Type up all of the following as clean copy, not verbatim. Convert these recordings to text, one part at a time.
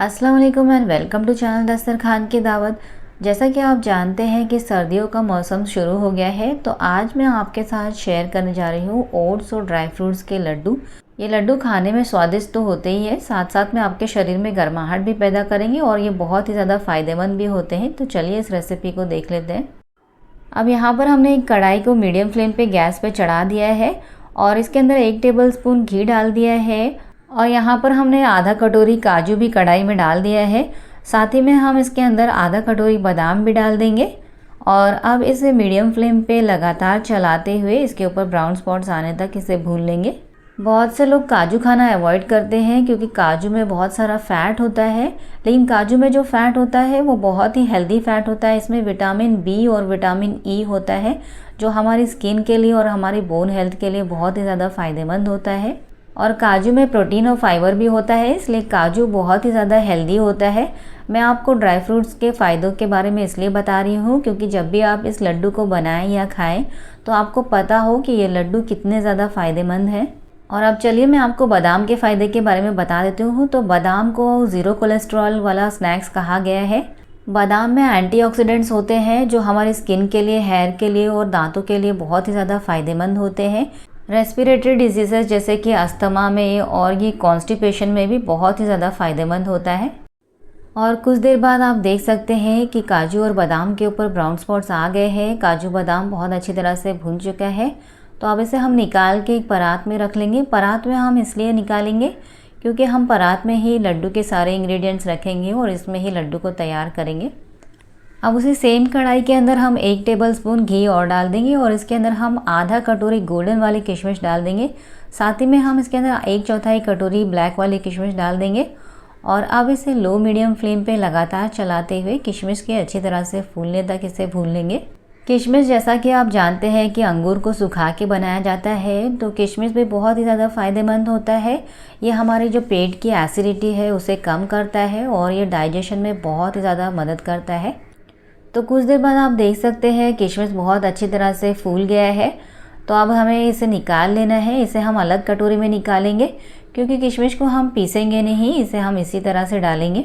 अस्सलाम वालेकुम and welcome to channel दस्तरखान की दावत। जैसा कि आप जानते हैं कि सर्दियों का मौसम शुरू हो गया है, तो आज मैं आपके साथ शेयर करने जा रही हूँ ओट्स और ड्राई फ्रूट्स के लड्डू। ये लड्डू खाने में स्वादिष्ट तो होते ही है, साथ साथ में आपके शरीर में गर्माहट भी पैदा करेंगे और ये बहुत ही ज़्यादा फ़ायदेमंद भी होते हैं। तो चलिए इस रेसिपी को देख लेते हैं। अब यहाँ पर हमने एक कढ़ाई को मीडियम फ्लेम पे गैस पे चढ़ा दिया है और इसके अंदर 1 टेबलस्पून घी डाल दिया है और यहाँ पर हमने आधा कटोरी काजू भी कढ़ाई में डाल दिया है। साथ ही में हम इसके अंदर आधा कटोरी बादाम भी डाल देंगे और अब इसे मीडियम फ्लेम पे लगातार चलाते हुए इसके ऊपर ब्राउन स्पॉट्स आने तक इसे भून लेंगे। बहुत से लोग काजू खाना अवॉइड करते हैं क्योंकि काजू में बहुत सारा फ़ैट होता है, लेकिन काजू में जो फ़ैट होता है वो बहुत ही हेल्दी फ़ैट होता है। इसमें विटामिन बी और विटामिन ई होता है जो हमारी स्किन के लिए और हमारी बोन हेल्थ के लिए बहुत ही ज़्यादा फ़ायदेमंद होता है। और काजू में प्रोटीन और फाइबर भी होता है, इसलिए काजू बहुत ही ज़्यादा हेल्दी होता है। मैं आपको ड्राई फ्रूट्स के फ़ायदों के बारे में इसलिए बता रही हूँ क्योंकि जब भी आप इस लड्डू को बनाएं या खाएं तो आपको पता हो कि ये लड्डू कितने ज़्यादा फ़ायदेमंद हैं। और अब चलिए मैं आपको बादाम के फ़ायदे के बारे में बता देती हूँ। तो बादाम को ज़ीरो कोलेस्ट्रॉल वाला स्नैक्स कहा गया है। बादाम में एंटीऑक्सीडेंट्स होते हैं जो हमारी स्किन के लिए, हेयर के लिए और दांतों के लिए बहुत ही ज़्यादा फ़ायदेमंद होते हैं। रेस्पिरेटरी डिजीज़ेस जैसे कि अस्थमा में और ये कॉन्स्टिपेशन में भी बहुत ही ज़्यादा फ़ायदेमंद होता है। और कुछ देर बाद आप देख सकते हैं कि काजू और बादाम के ऊपर ब्राउन स्पॉट्स आ गए हैं। काजू बादाम बहुत अच्छी तरह से भुन चुका है। तो अब इसे हम निकाल के एक परात में रख लेंगे। परात में हम इसलिए निकालेंगे क्योंकि हम परात में ही लड्डू के सारे इंग्रेडिएंट्स रखेंगे और इसमें ही लड्डू को तैयार करेंगे। अब उसी सेम कढ़ाई के अंदर हम 1 टेबलस्पून घी और डाल देंगे और इसके अंदर हम आधा कटोरी गोल्डन वाली किशमिश डाल देंगे। साथ ही में हम इसके अंदर 1/4 कटोरी ब्लैक वाली किशमिश डाल देंगे और अब इसे लो मीडियम फ्लेम पे लगातार चलाते हुए किशमिश के अच्छी तरह से फूलने तक इसे भून लेंगे। किशमिश जैसा कि आप जानते हैं कि अंगूर को सुखा के बनाया जाता है, तो किशमिश भी बहुत ही ज़्यादा फ़ायदेमंद होता है। ये हमारी जो पेट की एसिडिटी है उसे कम करता है और ये डाइजेशन में बहुत ही ज़्यादा मदद करता है। तो कुछ देर बाद आप देख सकते हैं किशमिश बहुत अच्छी तरह से फूल गया है। तो अब हमें इसे निकाल लेना है। इसे हम अलग कटोरी में निकालेंगे क्योंकि किशमिश को हम पीसेंगे नहीं, इसे हम इसी तरह से डालेंगे।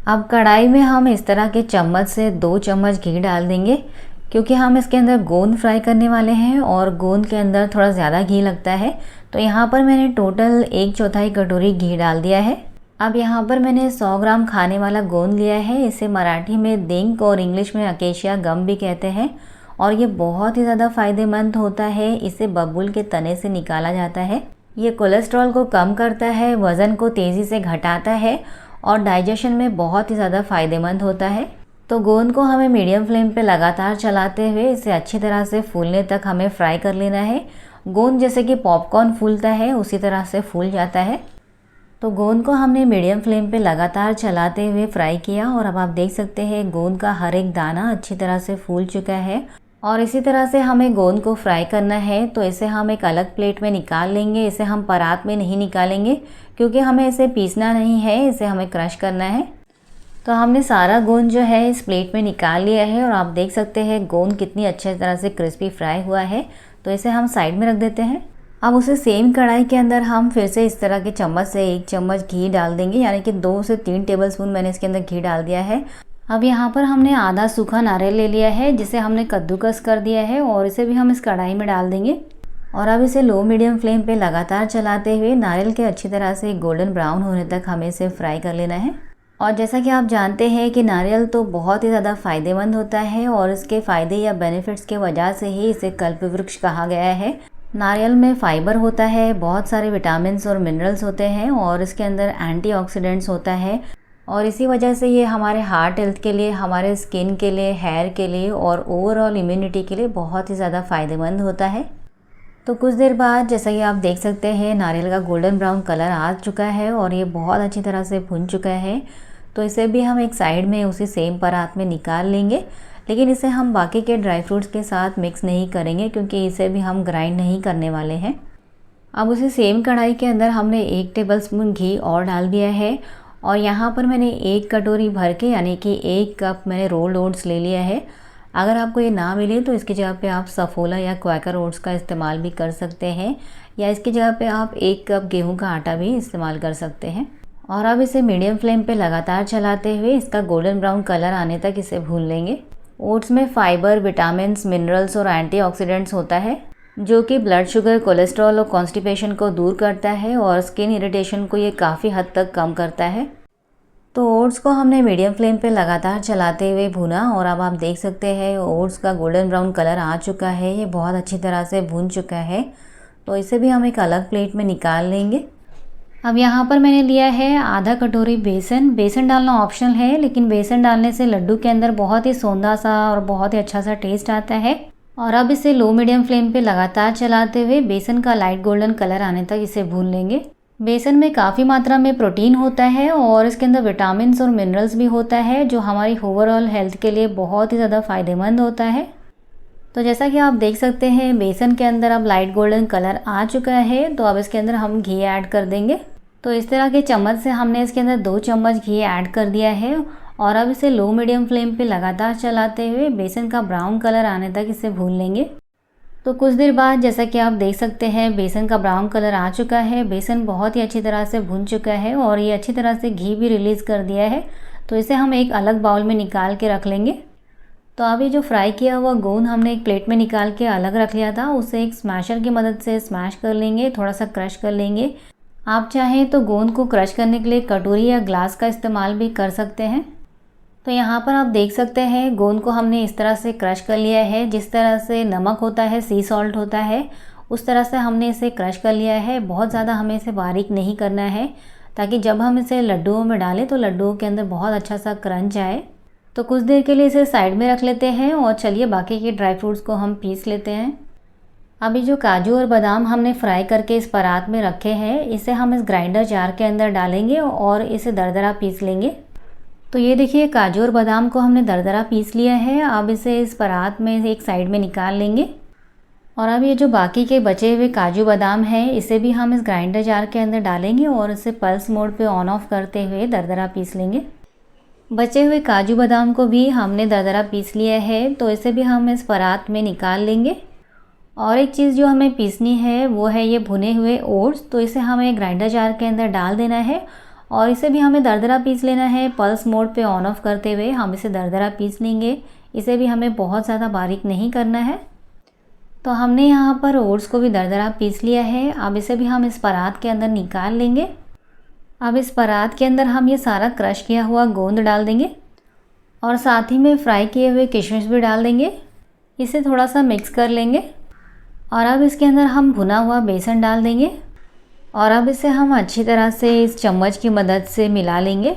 अब कढ़ाई में हम इस तरह के चम्मच से 2 चम्मच घी डाल देंगे क्योंकि हम इसके अंदर गोंद फ्राई करने वाले हैं और गोंद के अंदर थोड़ा ज़्यादा घी लगता है। तो यहाँ पर मैंने टोटल 1/4 कटोरी घी डाल दिया है। अब यहाँ पर मैंने 100 ग्राम खाने वाला गोंद लिया है। इसे मराठी में दिंक और इंग्लिश में अकेशिया गम भी कहते हैं और ये बहुत ही ज़्यादा फ़ायदेमंद होता है। इसे बबूल के तने से निकाला जाता है। ये कोलेस्ट्रॉल को कम करता है, वज़न को तेज़ी से घटाता है और डाइजेशन में बहुत ही ज़्यादा फ़ायदेमंद होता है। तो गोंद को हमें मीडियम फ्लेम पे लगातार चलाते हुए इसे अच्छी तरह से फूलने तक हमें फ्राई कर लेना है। गोंद जैसे कि पॉपकॉर्न फूलता है उसी तरह से फूल जाता है। तो गोंद को हमने मीडियम फ्लेम पे लगातार चलाते हुए फ्राई किया और अब आप देख सकते हैं गोंद का हर एक दाना अच्छी तरह से फूल चुका है। और इसी तरह से हमें गोंद को फ्राई करना है। तो इसे हम एक अलग प्लेट में निकाल लेंगे। इसे हम परात में नहीं निकालेंगे क्योंकि हमें इसे पीसना नहीं है, इसे हमें क्रश करना है। तो हमने सारा गोंद जो है इस प्लेट में निकाल लिया है और आप देख सकते हैं गोंद कितनी अच्छी तरह से क्रिस्पी फ्राई हुआ है। तो इसे हम साइड में रख देते हैं। अब उसे सेम कढ़ाई के अंदर हम फिर से इस तरह के चम्मच से 1 चम्मच घी डाल देंगे, यानी कि 2 से 3 टेबलस्पून मैंने इसके अंदर घी डाल दिया है। अब यहाँ पर हमने आधा सूखा नारियल ले लिया है जिसे हमने कद्दूकस कर दिया है और इसे भी हम इस कढ़ाई में डाल देंगे और अब इसे लो मीडियम फ्लेम पे लगातार चलाते हुए नारियल के अच्छी तरह से गोल्डन ब्राउन होने तक हमें इसे फ्राई कर लेना है। और जैसा कि आप जानते हैं कि नारियल तो बहुत ही ज़्यादा फ़ायदेमंद होता है और इसके फ़ायदे या बेनिफिट्स के वजह से ही इसे कल्पवृक्ष कहा गया है। नारियल में फ़ाइबर होता है, बहुत सारे विटामिन्स और मिनरल्स होते हैं और इसके अंदर एंटीऑक्सीडेंट्स होता है और इसी वजह से ये हमारे हार्ट हेल्थ के लिए, हमारे स्किन के लिए, हेयर के लिए और ओवरऑल इम्यूनिटी के लिए बहुत ही ज़्यादा फ़ायदेमंद होता है। तो कुछ देर बाद जैसा कि आप देख सकते हैं नारियल का गोल्डन ब्राउन कलर आ चुका है और ये बहुत अच्छी तरह से भुन चुका है। तो इसे भी हम एक साइड में उसी सेम परात में निकाल लेंगे, लेकिन इसे हम बाकी के ड्राई फ्रूट्स के साथ मिक्स नहीं करेंगे क्योंकि इसे भी हम ग्राइंड नहीं करने वाले हैं। अब उसी सेम कढ़ाई के अंदर हमने 1 टेबलस्पून घी और डाल दिया है और यहाँ पर मैंने 1 कटोरी भर के यानी कि 1 कप मैंने रोल्ड ओट्स ले लिया है। अगर आपको ये ना मिले तो इसकी जगह पे आप सफोला या क्वैकर ओट्स का इस्तेमाल भी कर सकते हैं या इसकी जगह पे आप 1 कप गेहूं का आटा भी इस्तेमाल कर सकते हैं। और अब इसे मीडियम फ्लेम पे लगातार चलाते हुए इसका गोल्डन ब्राउन कलर आने तक इसे भून लेंगे। ओट्स में फाइबर, विटामिन्स, मिनरल्स और एंटीऑक्सीडेंट्स होता है जो कि ब्लड शुगर, कोलेस्ट्रॉल और कॉन्स्टिपेशन को दूर करता है और स्किन इरिटेशन को ये काफ़ी हद तक कम करता है। तो ओट्स को हमने मीडियम फ्लेम पे लगातार चलाते हुए भुना और अब आप देख सकते हैं ओट्स का गोल्डन ब्राउन कलर आ चुका है, ये बहुत अच्छी तरह से भुन चुका है। तो इसे भी हम एक अलग प्लेट में निकाल लेंगे। अब यहाँ पर मैंने लिया है आधा कटोरी बेसन। बेसन डालना ऑप्शनल है, लेकिन बेसन डालने से लड्डू के अंदर बहुत ही सौंधा सा और बहुत ही अच्छा सा टेस्ट आता है। और अब इसे लो मीडियम फ्लेम पे लगातार चलाते हुए बेसन का लाइट गोल्डन कलर आने तक इसे भून लेंगे। बेसन में काफ़ी मात्रा में प्रोटीन होता है और इसके अंदर विटामिन्स और मिनरल्स भी होता है जो हमारी ओवरऑल हेल्थ के लिए बहुत ही ज़्यादा फ़ायदेमंद होता है। तो जैसा कि आप देख सकते हैं बेसन के अंदर अब लाइट गोल्डन कलर आ चुका है। तो अब इसके अंदर हम घी ऐड कर देंगे। तो इस तरह के चम्मच से हमने इसके अंदर 2 चम्मच घी ऐड कर दिया है और अब इसे लो मीडियम फ्लेम पे लगातार चलाते हुए बेसन का ब्राउन कलर आने तक इसे भून लेंगे। तो कुछ देर बाद जैसा कि आप देख सकते हैं बेसन का ब्राउन कलर आ चुका है। बेसन बहुत ही अच्छी तरह से भुन चुका है और ये अच्छी तरह से घी भी रिलीज़ कर दिया है। तो इसे हम एक अलग बाउल में निकाल के रख लेंगे। तो अभी जो फ्राई किया हुआ गोंद हमने एक प्लेट में निकाल के अलग रख लिया था, उसे एक स्मैशर की मदद से स्मैश कर लेंगे, थोड़ा सा क्रश कर लेंगे। आप चाहें तो गोंद को क्रश करने के लिए कटोरी या ग्लास का इस्तेमाल भी कर सकते हैं। तो यहाँ पर आप देख सकते हैं गोंद को हमने इस तरह से क्रश कर लिया है। जिस तरह से नमक होता है, सी सॉल्ट होता है, उस तरह से हमने इसे क्रश कर लिया है। बहुत ज़्यादा हमें इसे बारीक नहीं करना है ताकि जब हम इसे लड्डुओं में डालें तो लड्डुओं के अंदर बहुत अच्छा सा क्रंच आए। तो कुछ देर के लिए इसे साइड में रख लेते हैं और चलिए बाकी के ड्राई फ्रूट्स को हम पीस लेते हैं। अभी जो काजू और बादाम हमने फ्राई करके इस परात में रखे हैं, इसे हम इस ग्राइंडर जार के अंदर डालेंगे और इसे दरदरा पीस लेंगे। तो ये देखिए काजू और बादाम को हमने दरदरा पीस लिया है। अब इसे इस परात में एक साइड में निकाल लेंगे और अब ये जो बाकी के बचे हुए काजू बादाम हैं इसे भी हम इस ग्राइंडर जार के अंदर डालेंगे और इसे पल्स मोड पे ऑन ऑफ करते हुए दरदरा पीस लेंगे। बचे हुए काजू बादाम को भी हमने दरदरा पीस लिया है, तो इसे भी हम इस परात में निकाल लेंगे। और एक चीज़ जो हमें पीसनी है वो है ये भुने हुए ओट्स। तो इसे हमें ग्राइंडर जार के अंदर डाल देना है और इसे भी हमें दरदरा पीस लेना है। पल्स मोड पे ऑन ऑफ करते हुए हम इसे दरदरा पीस लेंगे। इसे भी हमें बहुत ज़्यादा बारीक नहीं करना है। तो हमने यहाँ पर ओट्स को भी दरदरा पीस लिया है। अब इसे भी हम इस परात के अंदर निकाल लेंगे। अब इस परात के अंदर हम ये सारा क्रश किया हुआ गोंद डाल देंगे और साथ ही में फ्राई किए हुए किशमिश भी डाल देंगे। इसे थोड़ा सा मिक्स कर लेंगे और अब इसके अंदर हम भुना हुआ बेसन डाल देंगे और अब इसे हम अच्छी तरह से इस चम्मच की मदद से मिला लेंगे।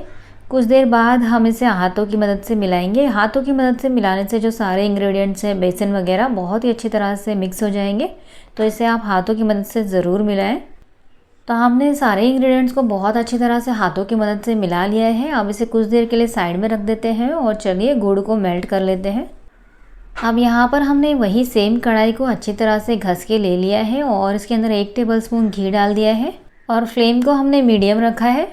कुछ देर बाद हम इसे हाथों की मदद से मिलाएंगे। हाथों की मदद से मिलाने से जो सारे इंग्रेडिएंट्स हैं, बेसन वगैरह, बहुत ही अच्छी तरह से मिक्स हो जाएंगे। तो इसे आप हाथों की मदद से ज़रूर मिलाएं। तो हमने सारे इंग्रेडिएंट्स को बहुत अच्छी तरह से हाथों की मदद से मिला लिया है। अब इसे कुछ देर के लिए साइड में रख देते हैं और चलिए गुड़ को मेल्ट कर लेते हैं। अब यहाँ पर हमने वही सेम कढ़ाई को अच्छी तरह से घस के ले लिया है और इसके अंदर 1 टेबलस्पून घी डाल दिया है और फ्लेम को हमने मीडियम रखा है।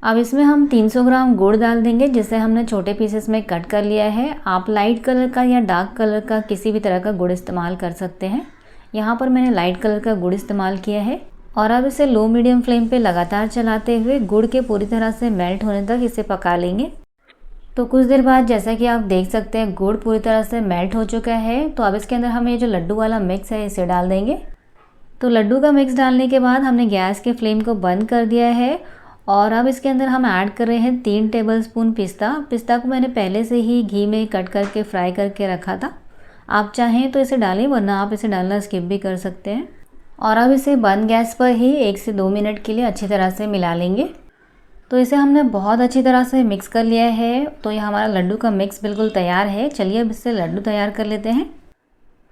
अब इसमें हम 300 ग्राम गुड़ डाल देंगे जिसे हमने छोटे पीसेस में कट कर लिया है। आप लाइट कलर का या डार्क कलर का किसी भी तरह का गुड़ इस्तेमाल कर सकते हैं। यहाँ पर मैंने लाइट कलर का गुड़ इस्तेमाल किया है और अब इसे लो मीडियम फ्लेम पे लगातार चलाते हुए गुड़ के पूरी तरह से मेल्ट होने तक इसे पका लेंगे। तो कुछ देर बाद जैसा कि आप देख सकते हैं गुड़ पूरी तरह से मेल्ट हो चुका है। तो अब इसके अंदर हम ये जो लड्डू वाला मिक्स है इसे डाल देंगे। तो लड्डू का मिक्स डालने के बाद हमने गैस के फ्लेम को बंद कर दिया है और अब इसके अंदर हम ऐड कर रहे हैं 3 टेबलस्पून पिस्ता। पिस्ता को मैंने पहले से ही घी में कट करके फ्राई करके रखा था। आप चाहें तो इसे डालें, वरना आप इसे डालना स्किप भी कर सकते हैं। और अब इसे बंद गैस पर ही 1 से 2 मिनट के लिए अच्छी तरह से मिला लेंगे। तो इसे हमने बहुत अच्छी तरह से मिक्स कर लिया है। तो ये हमारा लड्डू का मिक्स बिल्कुल तैयार है। चलिए अब इससे लड्डू तैयार कर लेते हैं।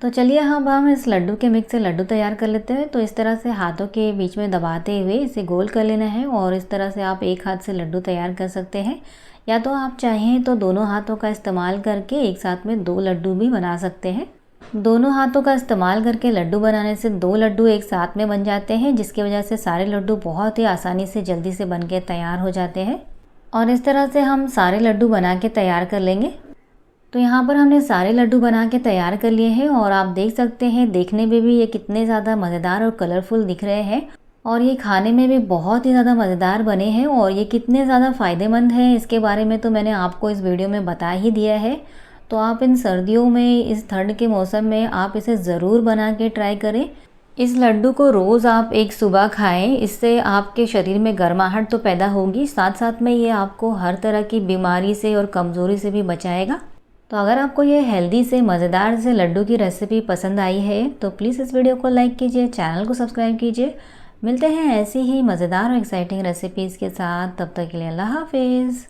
तो चलिए अब हम इस लड्डू के मिक्स से लड्डू तैयार कर लेते हैं। तो इस तरह से हाथों के बीच में दबाते हुए इसे गोल कर लेना है और इस तरह से आप एक हाथ से लड्डू तैयार कर सकते हैं, या तो आप चाहें तो दोनों हाथों का इस्तेमाल करके एक साथ में 2 लड्डू भी बना सकते हैं। दोनों हाथों का इस्तेमाल करके लड्डू बनाने से 2 लड्डू एक साथ में बन जाते हैं, जिसकी वजह से सारे लड्डू बहुत ही आसानी से जल्दी से बन के तैयार हो जाते हैं। और इस तरह से हम सारे लड्डू बना के तैयार कर लेंगे। तो यहाँ पर हमने सारे लड्डू बना के तैयार कर लिए हैं और आप देख सकते हैं देखने में भी ये कितने ज़्यादा मज़ेदार और कलरफुल दिख रहे हैं और ये खाने में भी बहुत ही ज़्यादा मज़ेदार बने हैं और ये कितने ज़्यादा फ़ायदेमंद हैं इसके बारे में तो मैंने आपको इस वीडियो में बता ही दिया है। तो आप इन सर्दियों में, इस ठंड के मौसम में आप इसे ज़रूर बना के ट्राई करें। इस लड्डू को रोज़ आप एक सुबह खाएं, इससे आपके शरीर में गर्माहट तो पैदा होगी, साथ साथ में ये आपको हर तरह की बीमारी से और कमज़ोरी से भी बचाएगा। तो अगर आपको ये हेल्दी से मज़ेदार से लड्डू की रेसिपी पसंद आई है तो प्लीज़ इस वीडियो को लाइक कीजिए, चैनल को सब्सक्राइब कीजिए। मिलते हैं ऐसी ही मज़ेदार और एक्साइटिंग रेसिपीज़ के साथ, तब तक के लिए अल्लाह हाफिज़।